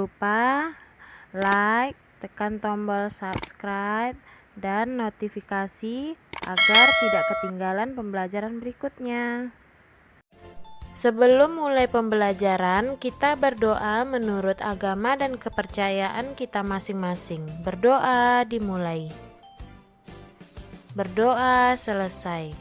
lupa like, tekan tombol subscribe, dan notifikasi agar tidak ketinggalan pembelajaran berikutnya. Sebelum mulai pembelajaran, kita berdoa menurut agama dan kepercayaan kita masing-masing. Berdoa dimulai. Berdoa selesai.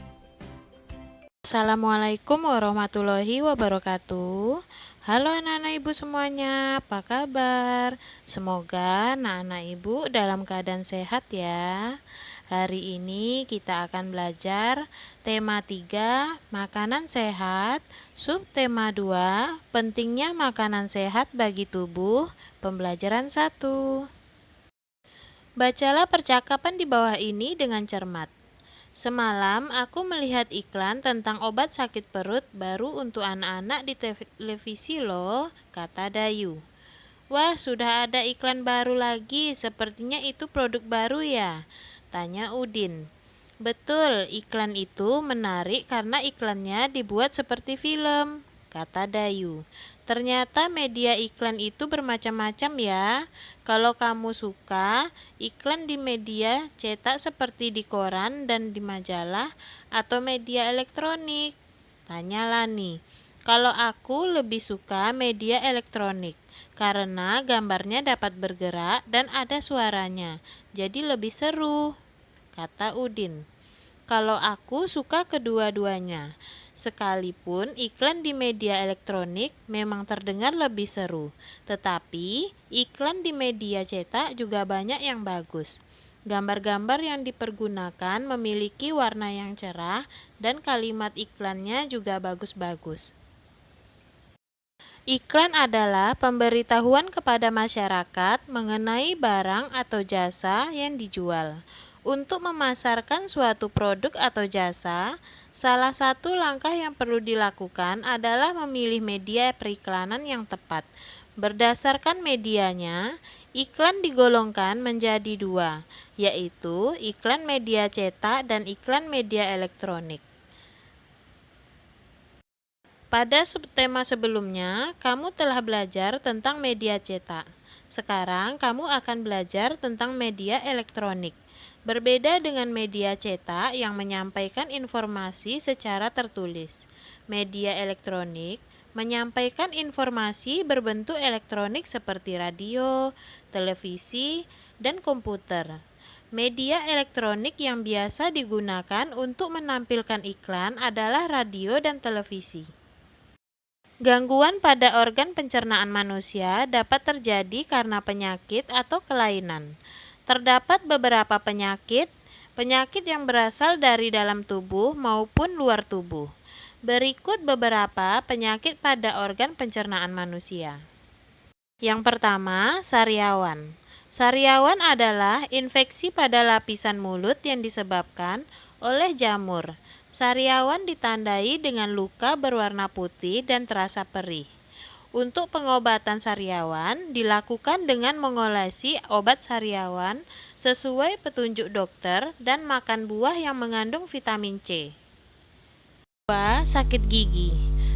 Assalamualaikum warahmatullahi wabarakatuh. Halo anak-anak ibu semuanya, apa kabar? Semoga anak-anak ibu dalam keadaan sehat ya. Hari ini kita akan belajar tema 3, makanan sehat, subtema 2, pentingnya makanan sehat bagi tubuh, pembelajaran 1. Bacalah percakapan di bawah ini dengan cermat. Semalam aku melihat iklan tentang obat sakit perut baru untuk anak-anak di televisi loh, kata Dayu. Wah, sudah ada iklan baru lagi, sepertinya itu produk baru ya? Tanya Udin. Betul, iklan itu menarik karena iklannya dibuat seperti film, kata Dayu. Ternyata media iklan itu bermacam-macam ya. Kalau kamu suka iklan di media cetak seperti di koran dan di majalah atau media elektronik? Tanya Lani. Kalau aku lebih suka media elektronik karena gambarnya dapat bergerak dan ada suaranya, jadi lebih seru, kata Udin. Kalau aku suka kedua-duanya. Sekalipun iklan di media elektronik memang terdengar lebih seru, tetapi iklan di media cetak juga banyak yang bagus. Gambar-gambar yang dipergunakan memiliki warna yang cerah dan kalimat iklannya juga bagus-bagus. Iklan adalah pemberitahuan kepada masyarakat mengenai barang atau jasa yang dijual. Untuk memasarkan suatu produk atau jasa, salah satu langkah yang perlu dilakukan adalah memilih media periklanan yang tepat. Berdasarkan medianya, iklan digolongkan menjadi 2, yaitu iklan media cetak dan iklan media elektronik. Pada subtema sebelumnya, kamu telah belajar tentang media cetak. Sekarang kamu akan belajar tentang media elektronik. Berbeda dengan media cetak yang menyampaikan informasi secara tertulis. Media elektronik menyampaikan informasi berbentuk elektronik seperti radio, televisi, dan komputer. Media elektronik yang biasa digunakan untuk menampilkan iklan adalah radio dan televisi. Gangguan pada organ pencernaan manusia dapat terjadi karena penyakit atau kelainan. Terdapat beberapa penyakit yang berasal dari dalam tubuh maupun luar tubuh. Berikut beberapa penyakit pada organ pencernaan manusia. Yang pertama, sariawan. Sariawan adalah infeksi pada lapisan mulut yang disebabkan oleh jamur. Sariawan ditandai dengan luka berwarna putih dan terasa perih. Untuk pengobatan sariawan dilakukan dengan mengolesi obat sariawan sesuai petunjuk dokter dan makan buah yang mengandung vitamin C. 2. Sakit gigi.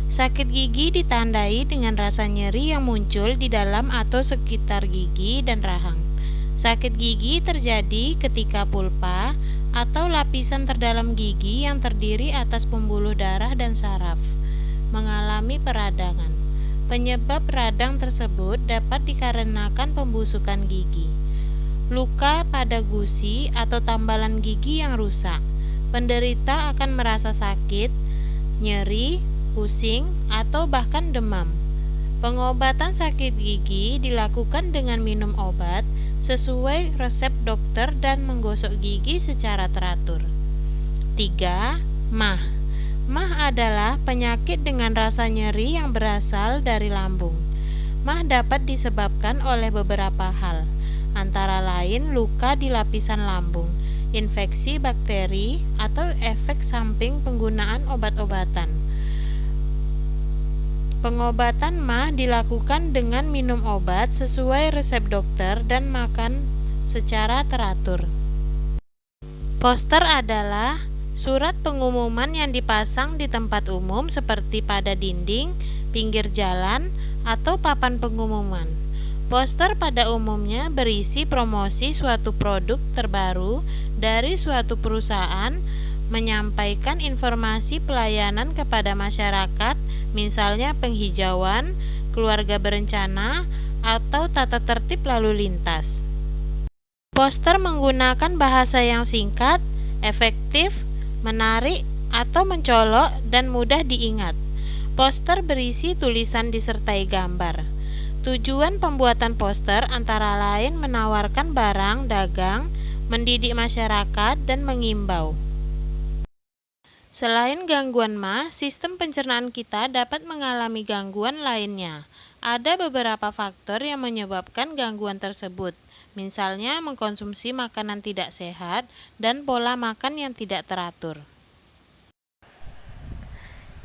Sakit gigi ditandai dengan rasa nyeri yang muncul di dalam atau sekitar gigi dan rahang. Sakit gigi terjadi ketika pulpa atau lapisan terdalam gigi yang terdiri atas pembuluh darah dan saraf mengalami peradangan. Penyebab radang tersebut dapat dikarenakan pembusukan gigi, luka pada gusi atau tambalan gigi yang rusak. Penderita akan merasa sakit, nyeri, pusing, atau bahkan demam. Pengobatan sakit gigi dilakukan dengan minum obat sesuai resep dokter dan menggosok gigi secara teratur. 3. MAH. MAH adalah penyakit dengan rasa nyeri yang berasal dari lambung. MAH dapat disebabkan oleh beberapa hal, antara lain luka di lapisan lambung, infeksi bakteri, atau efek samping penggunaan obat-obatan. Pengobatan MAH dilakukan dengan minum obat sesuai resep dokter dan makan secara teratur. Poster adalah surat pengumuman yang dipasang di tempat umum seperti pada dinding, pinggir jalan, atau papan pengumuman. Poster pada umumnya berisi promosi suatu produk terbaru dari suatu perusahaan, menyampaikan informasi pelayanan kepada masyarakat, misalnya penghijauan, keluarga berencana, atau tata tertib lalu lintas. Poster menggunakan bahasa yang singkat, efektif, menarik, atau mencolok dan mudah diingat. Poster berisi tulisan disertai gambar. Tujuan pembuatan poster antara lain menawarkan barang dagang, mendidik masyarakat, dan mengimbau. Selain gangguan sistem pencernaan kita dapat mengalami gangguan lainnya. Ada beberapa faktor yang menyebabkan gangguan tersebut, misalnya mengkonsumsi makanan tidak sehat dan pola makan yang tidak teratur.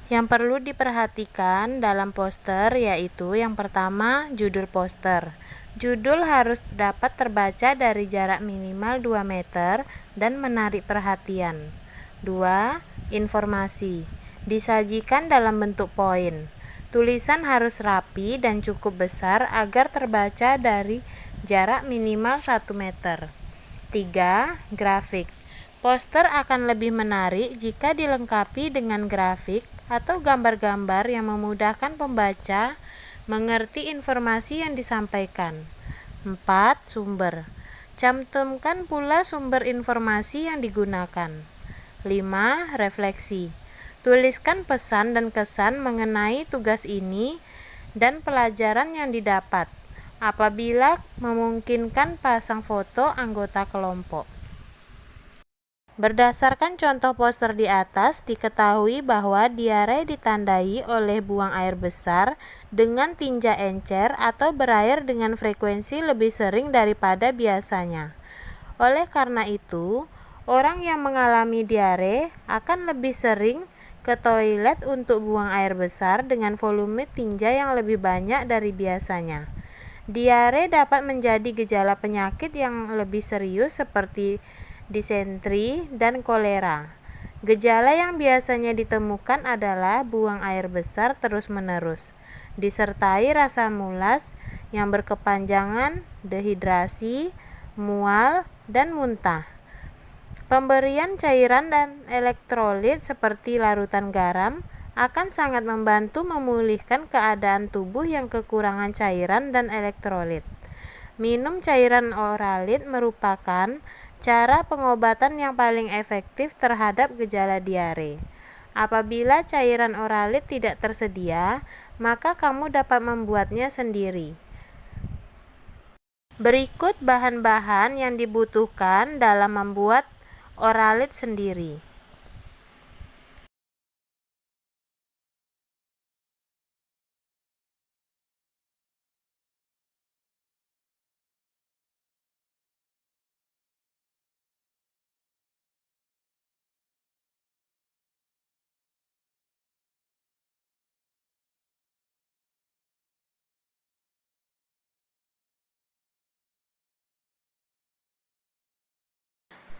Yang perlu diperhatikan dalam poster yaitu yang pertama, judul poster. Judul harus dapat terbaca dari jarak minimal 2 meter dan menarik perhatian. 2. Informasi. Disajikan dalam bentuk poin. Tulisan harus rapi dan cukup besar agar terbaca dari jarak minimal 1 meter. 3. Grafik. Poster akan lebih menarik jika dilengkapi dengan grafik atau gambar-gambar yang memudahkan pembaca mengerti informasi yang disampaikan. 4. Sumber. Cantumkan pula sumber informasi yang digunakan. 5. Refleksi. Tuliskan pesan dan kesan mengenai tugas ini dan pelajaran yang didapat. Apabila memungkinkan, pasang foto anggota kelompok. Berdasarkan contoh poster di atas, diketahui bahwa diare ditandai oleh buang air besar dengan tinja encer atau berair dengan frekuensi lebih sering daripada biasanya. Oleh karena itu, orang yang mengalami diare akan lebih sering ke toilet untuk buang air besar dengan volume tinja yang lebih banyak dari biasanya. Diare dapat menjadi gejala penyakit yang lebih serius seperti disentri dan kolera. Gejala yang biasanya ditemukan adalah buang air besar terus-menerus, disertai rasa mulas yang berkepanjangan, dehidrasi, mual, dan muntah. Pemberian cairan dan elektrolit seperti larutan garam akan sangat membantu memulihkan keadaan tubuh yang kekurangan cairan dan elektrolit. Minum cairan oralit merupakan cara pengobatan yang paling efektif terhadap gejala diare. Apabila cairan oralit tidak tersedia, maka kamu dapat membuatnya sendiri. Berikut bahan-bahan yang dibutuhkan dalam membuat oralit sendiri.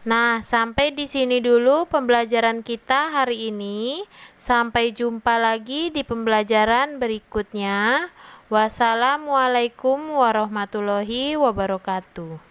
Nah, sampai di sini dulu pembelajaran kita hari ini. Sampai jumpa lagi di pembelajaran berikutnya. Wassalamualaikum warahmatullahi wabarakatuh.